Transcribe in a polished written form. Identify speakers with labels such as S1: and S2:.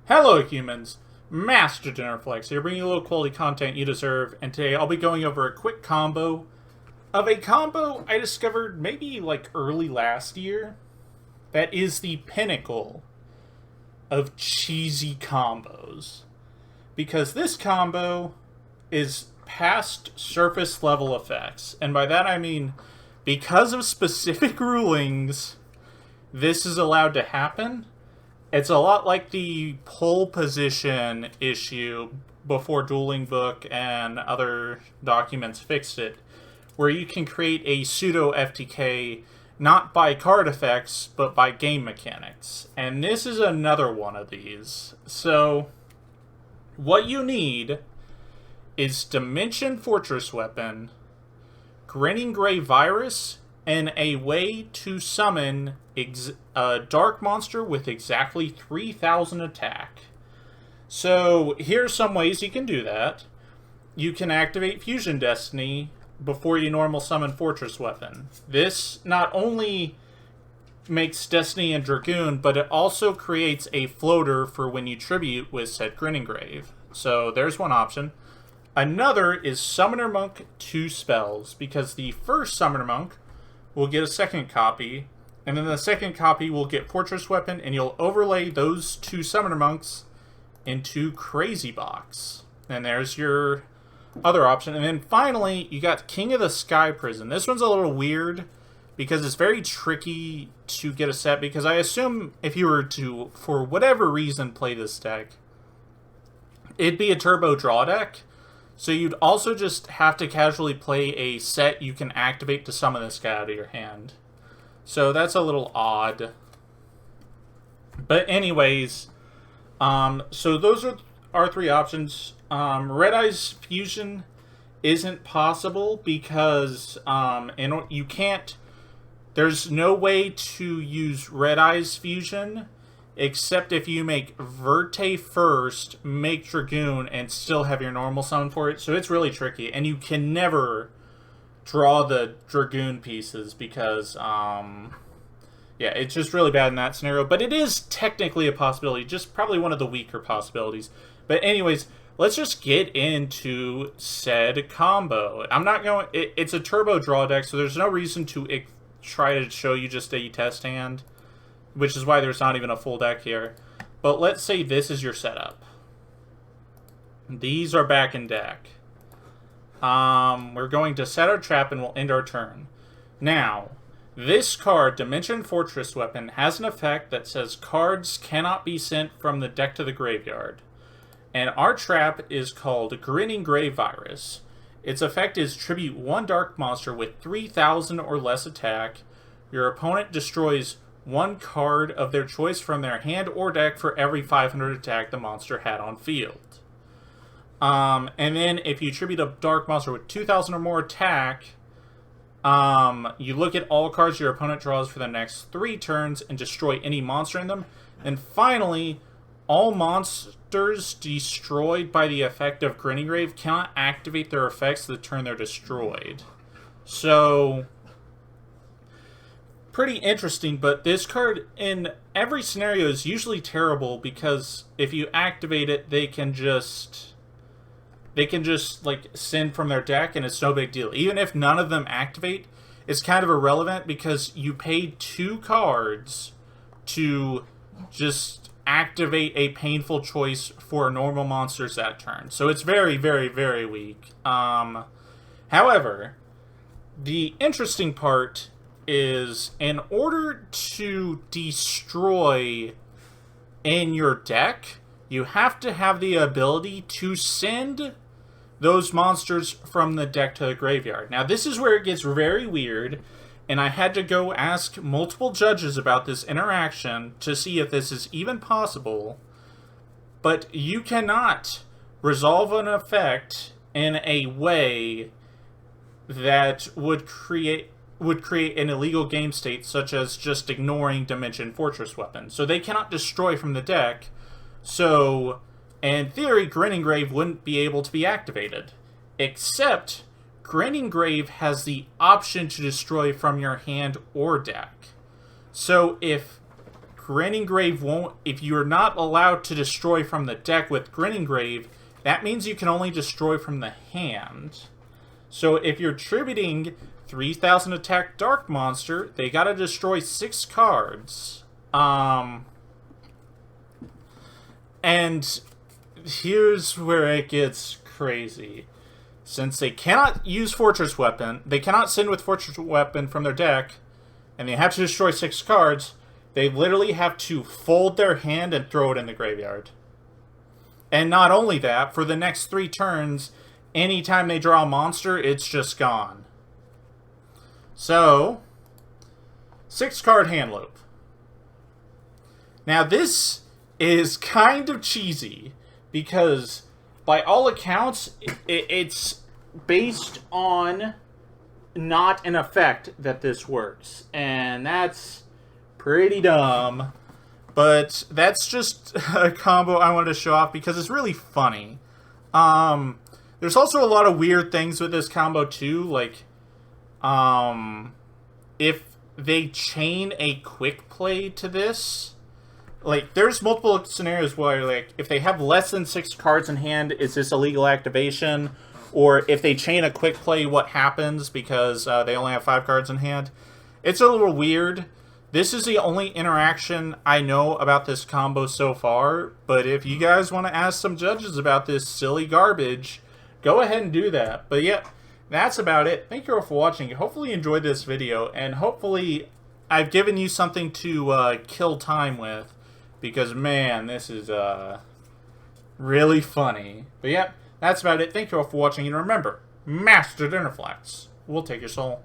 S1: Hello humans, Master Dinnerflex here, bringing you a little quality content you deserve, and today I'll be going over a quick combo of a combo I discovered maybe like early last year that is the pinnacle of cheesy combos. Because this combo is past surface level effects, and by that I mean because of specific rulings, this is allowed to happen. It's a lot like the pole position issue before Dueling Book and other documents fixed it, where you can create a pseudo FTK not by card effects, but by game mechanics. And this is another one of these. So, what you need is Dimension Fortress Weapon, Grinning Gray Virus, and a way to summon a dark monster with exactly 3,000 attack. So here's some ways you can do that. You can activate Fusion Destiny before you normal summon Fortress Weapon. This not only makes Destiny and Dragoon, but it also creates a floater for when you tribute with said Grinning Grave. So there's one option. Another is Summoner Monk 2 spells, because the first Summoner Monk will get a second copy, and then the second copy will get Fortress Weapon, and you'll overlay those two Summoner Monks into Crazy Box. And there's your other option. And then finally, you got King of the Sky Prison. This one's a little weird, because it's very tricky to get a set, because I assume if you were to, for whatever reason, play this deck, it'd be a turbo draw deck. So you'd also just have to casually play a set you can activate to summon this guy out of your hand. So that's a little odd. But anyways, so those are our three options. Red Eyes Fusion isn't possible because you can't. There's no way to use Red Eyes Fusion except if you make Verte first, make Dragoon, and still have your normal summon for it. So it's really tricky. And you can never draw the Dragoon pieces because, yeah, it's just really bad in that scenario. But it is technically a possibility, just probably one of the weaker possibilities. But anyways, let's just get into said combo. I'm not going... It's a turbo draw deck, so there's no reason to try to show you just a test hand, which is why there's not even a full deck here. But let's say this is your setup. These are back in deck. We're going to set our trap and we'll end our turn. Now, this card, Dimension Fortress Weapon, has an effect that says cards cannot be sent from the deck to the graveyard. And our trap is called Grinning Gray Virus. Its effect is tribute one dark monster with 3,000 or less attack. Your opponent destroys one card of their choice from their hand or deck for every 500 attack the monster had on field. And then if you tribute a dark monster with 2,000 or more attack, you look at all cards your opponent draws for the next 3 turns and destroy any monster in them. And finally, all monsters destroyed by the effect of Grinning Grave cannot activate their effects the turn they're destroyed. So, pretty interesting, but this card in every scenario is usually terrible because if you activate it, they can just like send from their deck and it's no big deal. Even if none of them activate, it's kind of irrelevant because you paid 2 cards to just activate a painful choice for normal monsters that turn. So it's very, very, very weak. However, the interesting part is in order to destroy in your deck, you have to have the ability to send those monsters from the deck to the graveyard. Now, this is where it gets very weird, and I had to go ask multiple judges about this interaction to see if this is even possible, but you cannot resolve an effect in a way that would create an illegal game state, such as just ignoring Dimension Fortress Weapon. So they cannot destroy from the deck. So, in theory, Grinning Grave wouldn't be able to be activated. Except, Grinning Grave has the option to destroy from your hand or deck. So if Grinning Grave won't... If you're not allowed to destroy from the deck with Grinning Grave, that means you can only destroy from the hand. So if you're tributing 3,000 attack Dark Monster, they gotta destroy 6 cards. And here's where it gets crazy. Since they cannot use Fortress Weapon, they cannot send with Fortress Weapon from their deck, and they have to destroy 6 cards, they literally have to fold their hand and throw it in the graveyard. And not only that, for the next 3 turns, anytime they draw a monster, it's just gone. So, 6-card Handloop. Now this is kind of cheesy, because by all accounts, it's based on not an effect that this works. And that's pretty dumb. But that's just a combo I wanted to show off because it's really funny. There's also a lot of weird things with this combo too, like if they chain a quick play to this, like there's multiple scenarios where, like, if they have less than 6 cards in hand, is this a legal activation? Or if they chain a quick play, what happens because they only have 5 cards in hand? It's a little weird. This is the only interaction I know about this combo so far, but if you guys want to ask some judges about this silly garbage, go ahead and do that. But yeah, that's about it. Thank you all for watching. Hopefully you enjoyed this video, and hopefully I've given you something to kill time with, because man, this is really funny. But yeah, that's about it. Thank you all for watching, and remember, Master Dinnerflex will take your soul.